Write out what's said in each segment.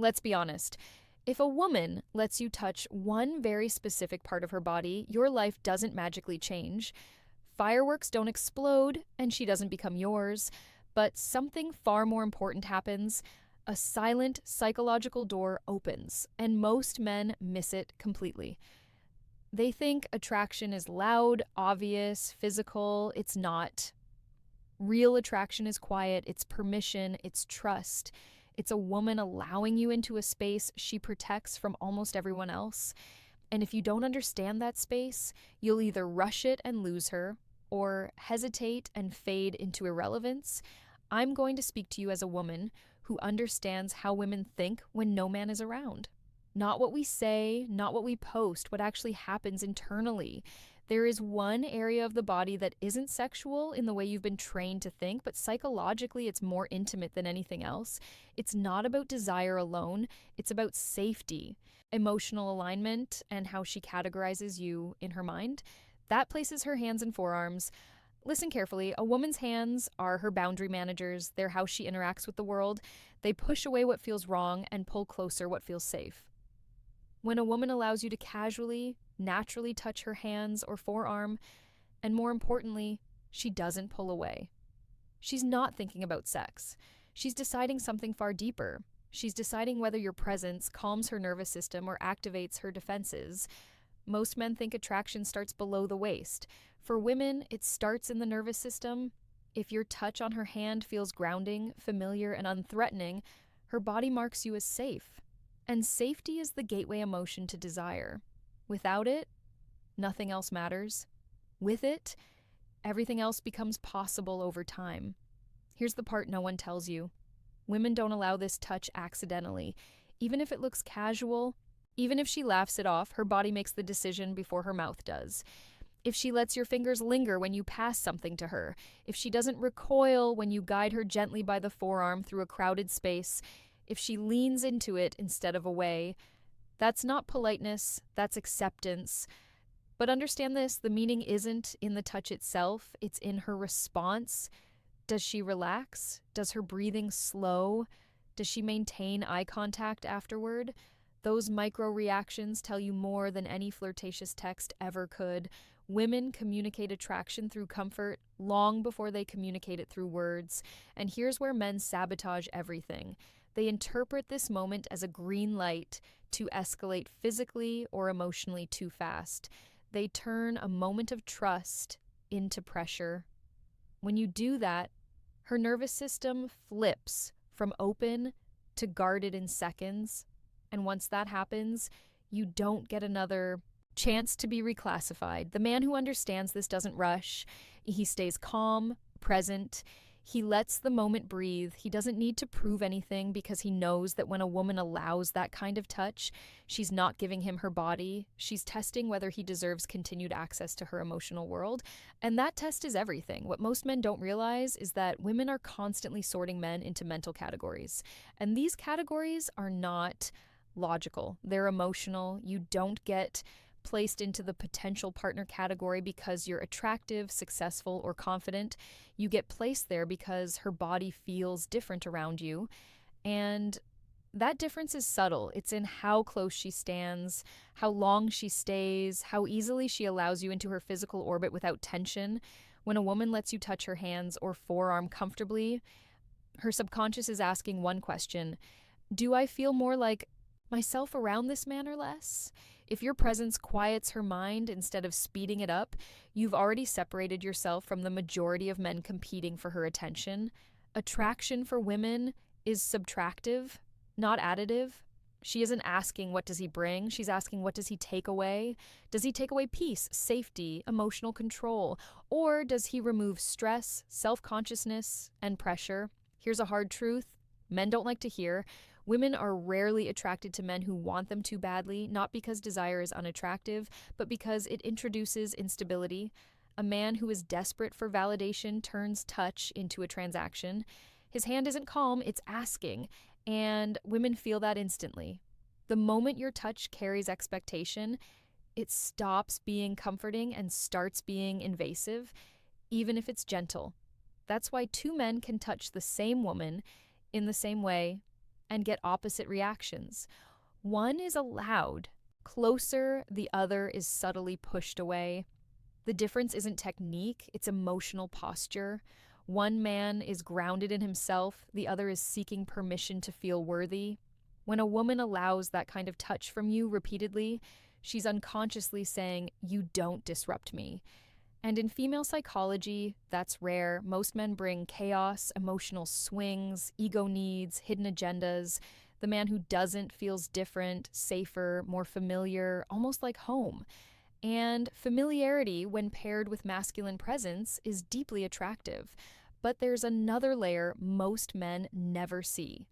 Let's be honest. If a woman lets you touch one very specific part of her body, your life doesn't magically change. Fireworks don't explode, and she doesn't become yours. But something far more important happens. A silent psychological door opens, and most men miss it completely. They think attraction is loud, obvious, physical. It's not. Real attraction is quiet, it's permission, it's trust. It's a woman allowing you into a space she protects from almost everyone else. And if you don't understand that space, you'll either rush it and lose her, or hesitate and fade into irrelevance. I'm going to speak to you as a woman who understands how women think when no man is around. Not what we say, not what we post, what actually happens internally. There is one area of the body that isn't sexual in the way you've been trained to think, but psychologically it's more intimate than anything else. It's not about desire alone, it's about safety, emotional alignment, and how she categorizes you in her mind. That places her hands and forearms. Listen carefully. A woman's hands are her boundary managers. They're how she interacts with the world. They push away what feels wrong and pull closer what feels safe. When a woman allows you to casually, naturally touch her hands or forearm, and more importantly, she doesn't pull away. She's not thinking about sex. She's deciding something far deeper. She's deciding whether your presence calms her nervous system or activates her defenses. Most men think attraction starts below the waist. For women, it starts in the nervous system. If your touch on her hand feels grounding, familiar, and unthreatening, her body marks you as safe. And safety is the gateway emotion to desire. Without it, nothing else matters. With it, everything else becomes possible over time. Here's the part no one tells you. Women don't allow this touch accidentally. Even if it looks casual, even if she laughs it off, her body makes the decision before her mouth does. If she lets your fingers linger when you pass something to her, if she doesn't recoil when you guide her gently by the forearm through a crowded space, if she leans into it instead of away, that's not politeness, that's acceptance. But understand this, the meaning isn't in the touch itself, it's in her response. Does she relax? Does her breathing slow? Does she maintain eye contact afterward? Those micro reactions tell you more than any flirtatious text ever could. Women communicate attraction through comfort long before they communicate it through words. And here's where men sabotage everything. They interpret this moment as a green light to escalate physically or emotionally too fast. They turn a moment of trust into pressure. When you do that, her nervous system flips from open to guarded in seconds. And once that happens, you don't get another chance to be reclassified. The man who understands this doesn't rush. He stays calm, present. He lets the moment breathe. He doesn't need to prove anything because he knows that when a woman allows that kind of touch, she's not giving him her body. She's testing whether he deserves continued access to her emotional world. And that test is everything. What most men don't realize is that women are constantly sorting men into mental categories. And these categories are not logical. They're emotional. You don't get placed into the potential partner category because you're attractive, successful, or confident. You get placed there because her body feels different around you. And that difference is subtle. It's in how close she stands, how long she stays, how easily she allows you into her physical orbit without tension. When a woman lets you touch her hands or forearm comfortably, her subconscious is asking one question: do I feel more like myself around this man or less? If your presence quiets her mind instead of speeding it up, you've already separated yourself from the majority of men competing for her attention. Attraction for women is subtractive, not additive. She isn't asking, what does he bring? She's asking, what does he take away? Does he take away peace, safety, emotional control? Or does he remove stress, self-consciousness, and pressure? Here's a hard truth men don't like to hear. Women are rarely attracted to men who want them too badly, not because desire is unattractive, but because it introduces instability. A man who is desperate for validation turns touch into a transaction. His hand isn't calm, it's asking, and women feel that instantly. The moment your touch carries expectation, it stops being comforting and starts being invasive, even if it's gentle. That's why two men can touch the same woman in the same way and get opposite reactions. One is allowed, closer, the other is subtly pushed away. The difference isn't technique, it's emotional posture. One man is grounded in himself, the other is seeking permission to feel worthy. When a woman allows that kind of touch from you repeatedly, she's unconsciously saying, "You don't disrupt me." And in female psychology, that's rare. Most men bring chaos, emotional swings, ego needs, hidden agendas. The man who doesn't feels different, safer, more familiar, almost like home. And familiarity, when paired with masculine presence, is deeply attractive. But there's another layer most men never see.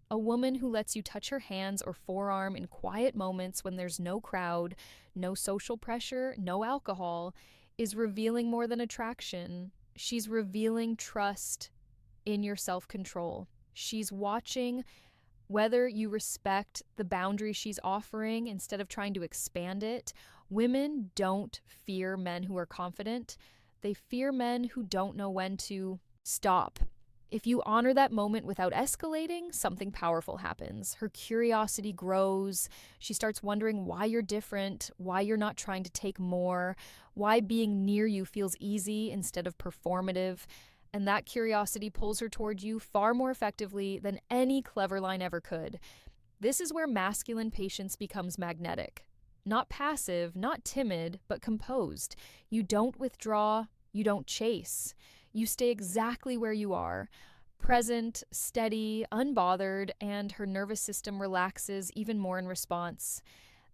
A woman who lets you touch her hands or forearm in quiet moments when there's no crowd, no social pressure, no alcohol, is revealing more than attraction. She's revealing trust in your self-control. She's watching whether you respect the boundary she's offering instead of trying to expand it. Women don't fear men who are confident. They fear men who don't know when to stop. If you honor that moment without escalating, something powerful happens. Her curiosity grows. She starts wondering why you're different, why you're not trying to take more, why being near you feels easy instead of performative. And that curiosity pulls her toward you far more effectively than any clever line ever could. This is where masculine patience becomes magnetic. Not passive, not timid, but composed. You don't withdraw, you don't chase. You stay exactly where you are, present, steady, unbothered, and her nervous system relaxes even more in response.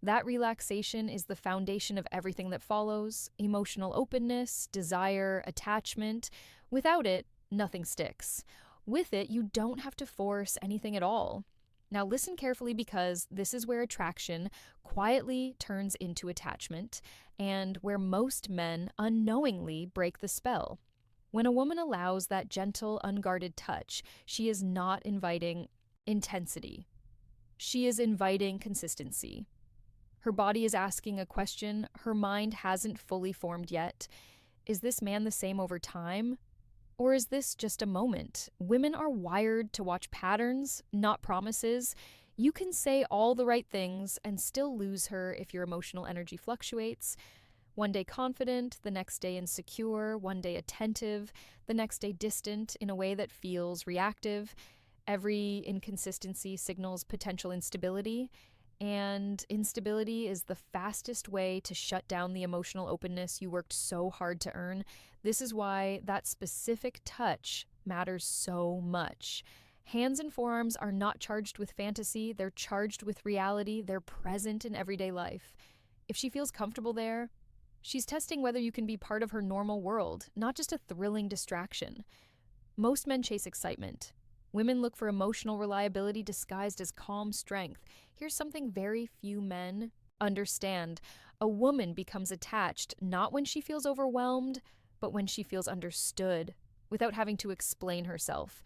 That relaxation is the foundation of everything that follows: emotional openness, desire, attachment. Without it, nothing sticks. With it, you don't have to force anything at all. Now listen carefully, because this is where attraction quietly turns into attachment, and where most men unknowingly break the spell. When a woman allows that gentle, unguarded touch, she is not inviting intensity. She is inviting consistency. Her body is asking a question her mind hasn't fully formed yet. Is this man the same over time? Or is this just a moment? Women are wired to watch patterns, not promises. You can say all the right things and still lose her if your emotional energy fluctuates. One day confident, the next day insecure, one day attentive, the next day distant in a way that feels reactive. Every inconsistency signals potential instability, and instability is the fastest way to shut down the emotional openness you worked so hard to earn. This is why that specific touch matters so much. Hands and forearms are not charged with fantasy, they're charged with reality, they're present in everyday life. If she feels comfortable there, she's testing whether you can be part of her normal world, not just a thrilling distraction. Most men chase excitement. Women look for emotional reliability disguised as calm strength. Here's something very few men understand. A woman becomes attached not when she feels overwhelmed, but when she feels understood, without having to explain herself.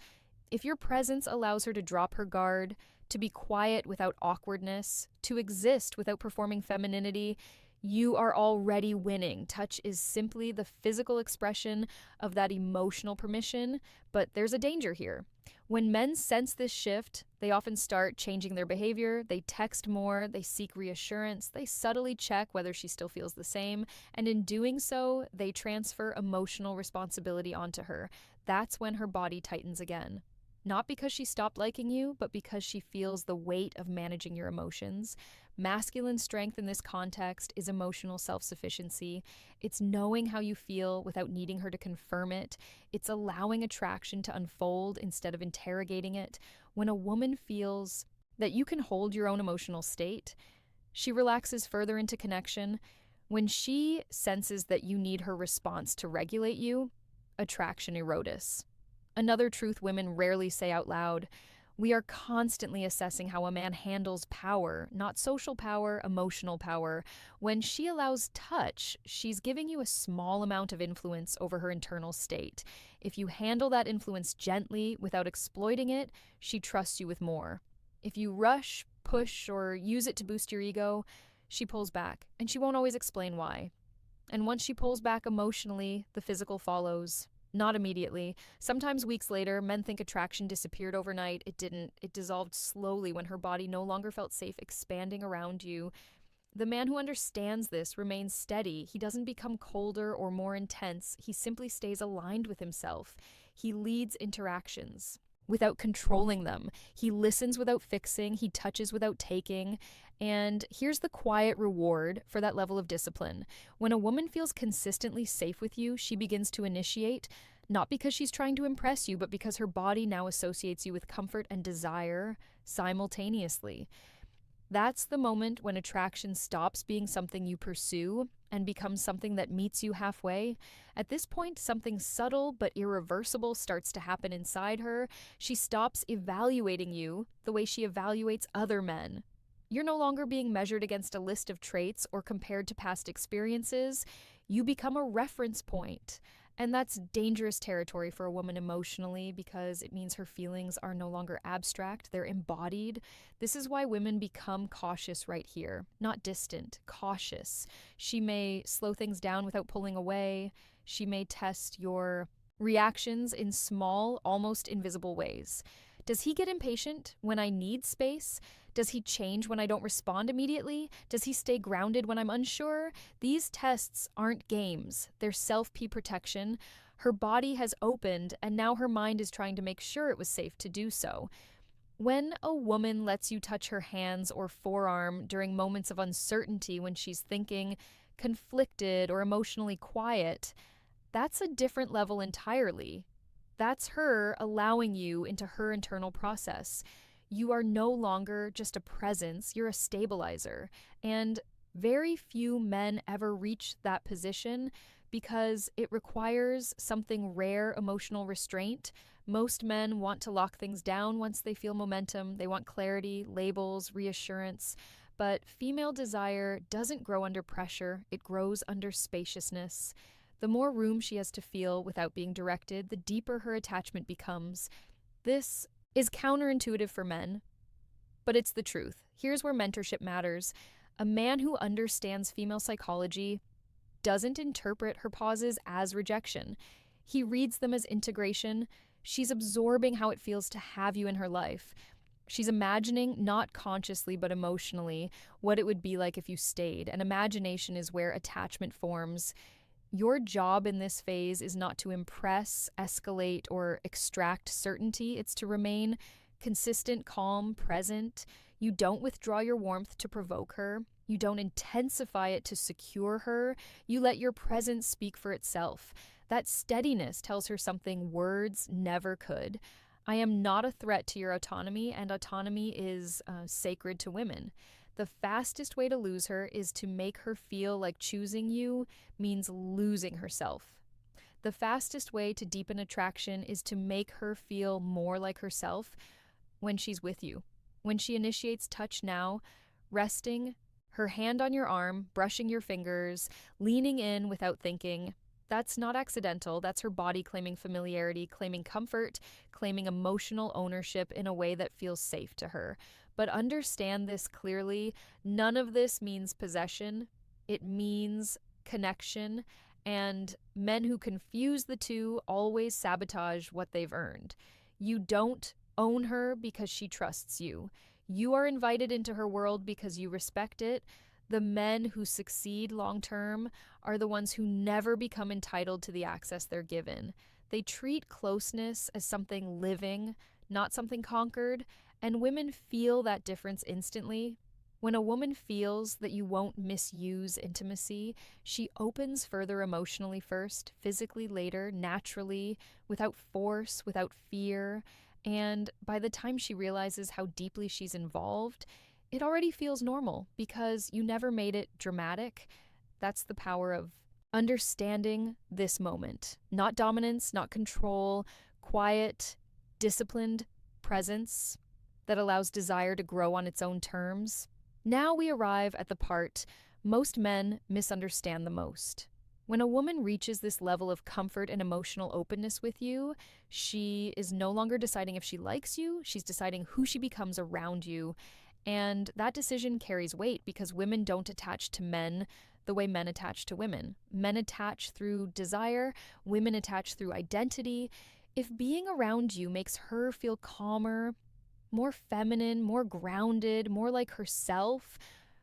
If your presence allows her to drop her guard, to be quiet without awkwardness, to exist without performing femininity, you are already winning. Touch is simply the physical expression of that emotional permission, but there's a danger here. When men sense this shift, they often start changing their behavior. They text more, they seek reassurance, they subtly check whether she still feels the same, and in doing so, they transfer emotional responsibility onto her. That's when her body tightens again. Not because she stopped liking you, but because she feels the weight of managing your emotions. Masculine strength in this context is emotional self-sufficiency. It's knowing how you feel without needing her to confirm it. It's allowing attraction to unfold instead of interrogating it. When a woman feels that you can hold your own emotional state, she relaxes further into connection. When she senses that you need her response to regulate you, attraction erodes. Another truth women rarely say out loud: we are constantly assessing how a man handles power, not social power, emotional power. When she allows touch, she's giving you a small amount of influence over her internal state. If you handle that influence gently, without exploiting it, she trusts you with more. If you rush, push, or use it to boost your ego, she pulls back, and she won't always explain why. And once she pulls back emotionally, the physical follows. Not immediately. Sometimes weeks later, men think attraction disappeared overnight. It didn't. It dissolved slowly when her body no longer felt safe expanding around you. The man who understands this remains steady. He doesn't become colder or more intense. He simply stays aligned with himself. He leads interactions without controlling them. He listens without fixing. He touches without taking. And here's the quiet reward for that level of discipline. When a woman feels consistently safe with you, she begins to initiate, not because she's trying to impress you, but because her body now associates you with comfort and desire simultaneously. That's the moment when attraction stops being something you pursue and becomes something that meets you halfway. At this point, something subtle but irreversible starts to happen inside her. She stops evaluating you the way she evaluates other men. You're no longer being measured against a list of traits or compared to past experiences. You become a reference point. And that's dangerous territory for a woman emotionally because it means her feelings are no longer abstract, they're embodied. This is why women become cautious right here, not distant, cautious. She may slow things down without pulling away. She may test your reactions in small, almost invisible ways. Does he get impatient when I need space? Does he change when I don't respond immediately? Does he stay grounded when I'm unsure? These tests aren't games. They're self-P protection. Her body has opened, and now her mind is trying to make sure it was safe to do so. When a woman lets you touch her hands or forearm during moments of uncertainty when she's thinking, conflicted, or emotionally quiet, that's a different level entirely. That's her allowing you into her internal process. You are no longer just a presence, you're a stabilizer. And very few men ever reach that position because it requires something rare emotional restraint. Most men want to lock things down once they feel momentum. They want clarity, labels, reassurance. But female desire doesn't grow under pressure, it grows under spaciousness. The more room she has to feel without being directed, the deeper her attachment becomes. This is counterintuitive for men, but it's the truth. Here's where mentorship matters. A man who understands female psychology doesn't interpret her pauses as rejection. He reads them as integration. She's absorbing how it feels to have you in her life. She's imagining, not consciously but emotionally, what it would be like if you stayed. And imagination is where attachment forms. Your job in this phase is not to impress, escalate, or extract certainty. It's to remain consistent, calm, present. You don't withdraw your warmth to provoke her. You don't intensify it to secure her. You let your presence speak for itself. That steadiness tells her something words never could. I am not a threat to your autonomy, and autonomy is sacred to women. The fastest way to lose her is to make her feel like choosing you means losing herself. The fastest way to deepen attraction is to make her feel more like herself when she's with you. When she initiates touch now, resting, her hand on your arm, brushing your fingers, leaning in without thinking, that's not accidental. That's her body claiming familiarity, claiming comfort, claiming emotional ownership in a way that feels safe to her. But understand this clearly, none of this means possession. It means connection, and men who confuse the two always sabotage what they've earned. You don't own her because she trusts you. You are invited into her world because you respect it. The men who succeed long term are the ones who never become entitled to the access they're given. They treat closeness as something living, not something conquered, and women feel that difference instantly. When a woman feels that you won't misuse intimacy, she opens further emotionally first, physically later, naturally, without force, without fear. And by the time she realizes how deeply she's involved, it already feels normal because you never made it dramatic. That's the power of understanding this moment. Not dominance, not control, quiet, disciplined presence that allows desire to grow on its own terms. Now we arrive at the part most men misunderstand the most. When a woman reaches this level of comfort and emotional openness with you, she is no longer deciding if she likes you, she's deciding who she becomes around you. And that decision carries weight because women don't attach to men the way men attach to women. Men attach through desire, women attach through identity. If being around you makes her feel calmer, more feminine, more grounded, more like herself,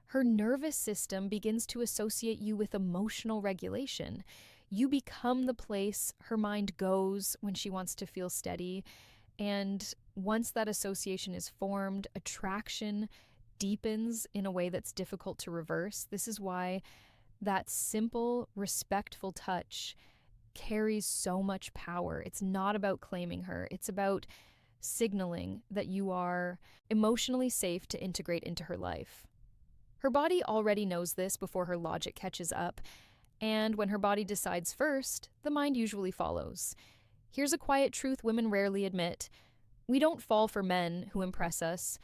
her nervous system begins to associate you with emotional regulation. You become the place her mind goes when she wants to feel steady. And once that association is formed, attraction deepens in a way that's difficult to reverse. This is why that simple, respectful touch carries so much power. It's not about claiming her, it's about signaling that you are emotionally safe to integrate into her life. Her body already knows this before her logic catches up, and when her body decides first, the mind usually follows. Here's a quiet truth women rarely admit. We don't fall for men who impress us.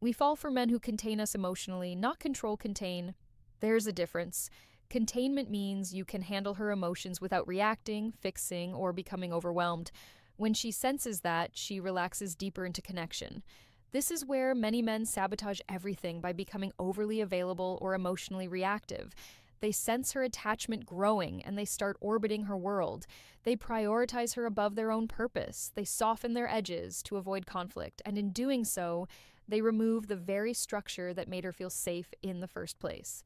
We fall for men who contain us emotionally, not control contain. There's a difference. Containment means you can handle her emotions without reacting, fixing, or becoming overwhelmed. When she senses that, she relaxes deeper into connection. This is where many men sabotage everything by becoming overly available or emotionally reactive. They sense her attachment growing and they start orbiting her world. They prioritize her above their own purpose. They soften their edges to avoid conflict, and in doing so, they remove the very structure that made her feel safe in the first place.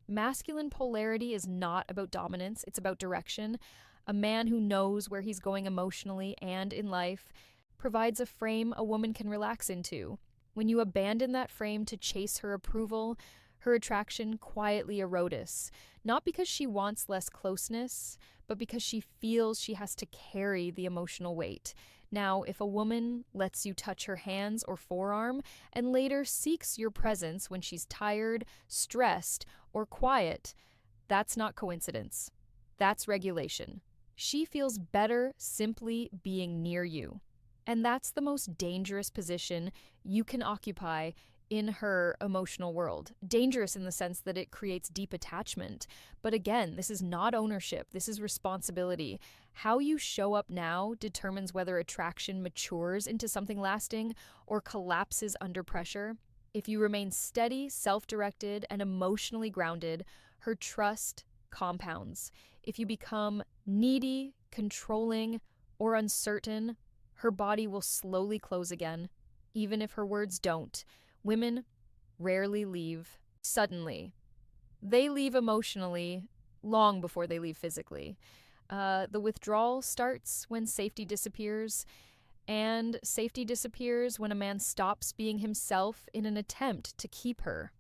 Masculine polarity is not about dominance, it's about direction. A man who knows where he's going emotionally and in life provides a frame a woman can relax into. When you abandon that frame to chase her approval, her attraction quietly erodes, not because she wants less closeness, but because she feels she has to carry the emotional weight. Now, if a woman lets you touch her hands or forearm and later seeks your presence when she's tired, stressed, or quiet, that's not coincidence. That's regulation. She feels better simply being near you. And that's the most dangerous position you can occupy in her emotional world. Dangerous in the sense that it creates deep attachment. But again, this is not ownership, this is responsibility. How you show up now determines whether attraction matures into something lasting or collapses under pressure. If you remain steady, self-directed, and emotionally grounded, her trust compounds. If you become needy, controlling, or uncertain, her body will slowly close again, even if her words don't. Women rarely leave suddenly. They leave emotionally long before they leave physically. The withdrawal starts when safety disappears, and safety disappears when a man stops being himself in an attempt to keep her.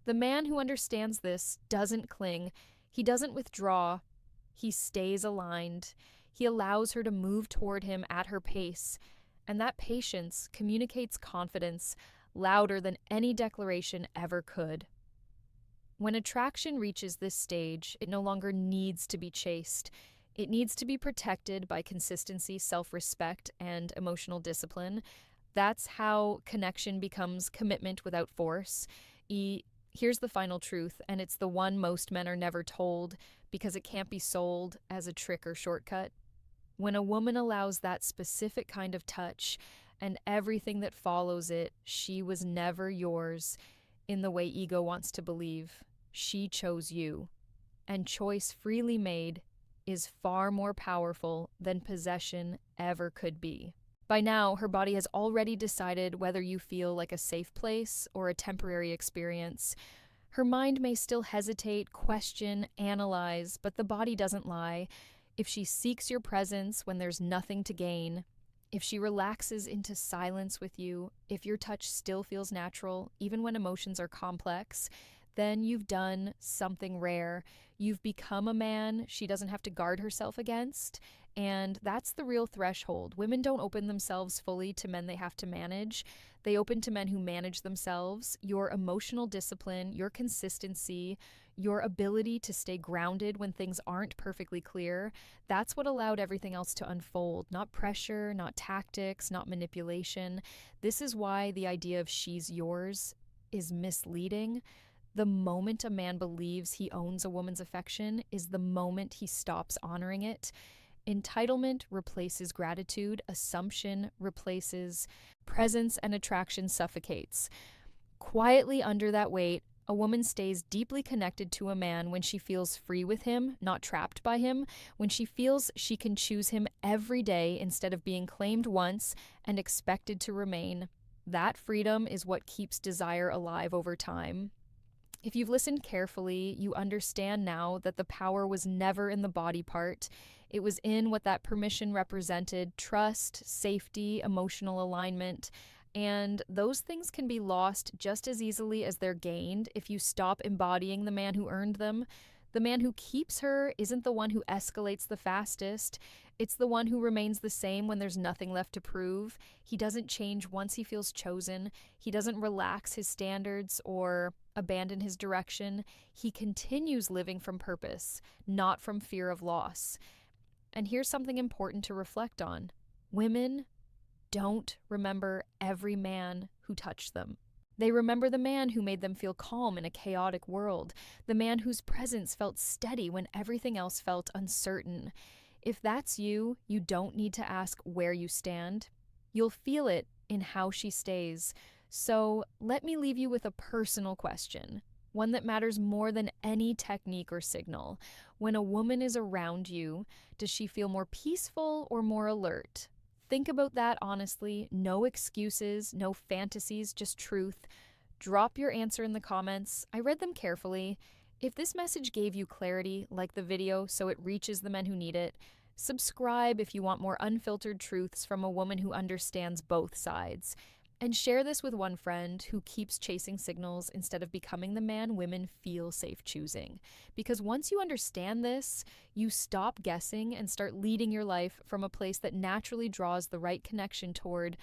The man who understands this doesn't cling, he doesn't withdraw, he stays aligned. He allows her to move toward him at her pace, and that patience communicates confidence louder than any declaration ever could. When attraction reaches this stage, it no longer needs to be chased. It needs to be protected by consistency, self-respect, and emotional discipline. That's how connection becomes commitment without force. Here's the final truth, and it's the one most men are never told because it can't be sold as a trick or shortcut. When a woman allows that specific kind of touch and everything that follows it, she was never yours in the way ego wants to believe. She chose you. And choice freely made is far more powerful than possession ever could be. By now, her body has already decided whether you feel like a safe place or a temporary experience. Her mind may still hesitate, question, analyze, but the body doesn't lie. If she seeks your presence when there's nothing to gain, if she relaxes into silence with you, if your touch still feels natural, even when emotions are complex, then you've done something rare. You've become a man she doesn't have to guard herself against, and that's the real threshold. Women don't open themselves fully to men they have to manage. They open to men who manage themselves. Your emotional discipline, your consistency, your ability to stay grounded when things aren't perfectly clear, that's what allowed everything else to unfold. Not pressure, not tactics, not manipulation. This is why the idea of she's yours is misleading. The moment a man believes he owns a woman's affection is the moment he stops honoring it. Entitlement replaces gratitude. Assumption replaces presence, and attraction suffocates. Quietly under that weight, A woman stays deeply connected to a man when she feels free with him, not trapped by him, when she feels she can choose him every day instead of being claimed once and expected to remain. That freedom is what keeps desire alive over time. If you've listened carefully, you understand now that the power was never in the body part. It was in what that permission represented: trust, safety, emotional alignment. And those things can be lost just as easily as they're gained if you stop embodying the man who earned them. The man who keeps her isn't the one who escalates the fastest. It's the one who remains the same when there's nothing left to prove. He doesn't change once he feels chosen. He doesn't relax his standards or abandon his direction. He continues living from purpose, not from fear of loss. And here's something important to reflect on. Women don't remember every man who touched them. They remember the man who made them feel calm in a chaotic world, the man whose presence felt steady when everything else felt uncertain. If that's you, you don't need to ask where you stand. You'll feel it in how she stays. So let me leave you with a personal question, one that matters more than any technique or signal. When a woman is around you, does she feel more peaceful or more alert? Think about that honestly. No excuses, no fantasies, just truth. Drop your answer in the comments. I read them carefully. If this message gave you clarity, like the video so it reaches the men who need it. Subscribe if you want more unfiltered truths from a woman who understands both sides. And share this with one friend who keeps chasing signals instead of becoming the man women feel safe choosing. Because once you understand this, you stop guessing and start leading your life from a place that naturally draws the right connection toward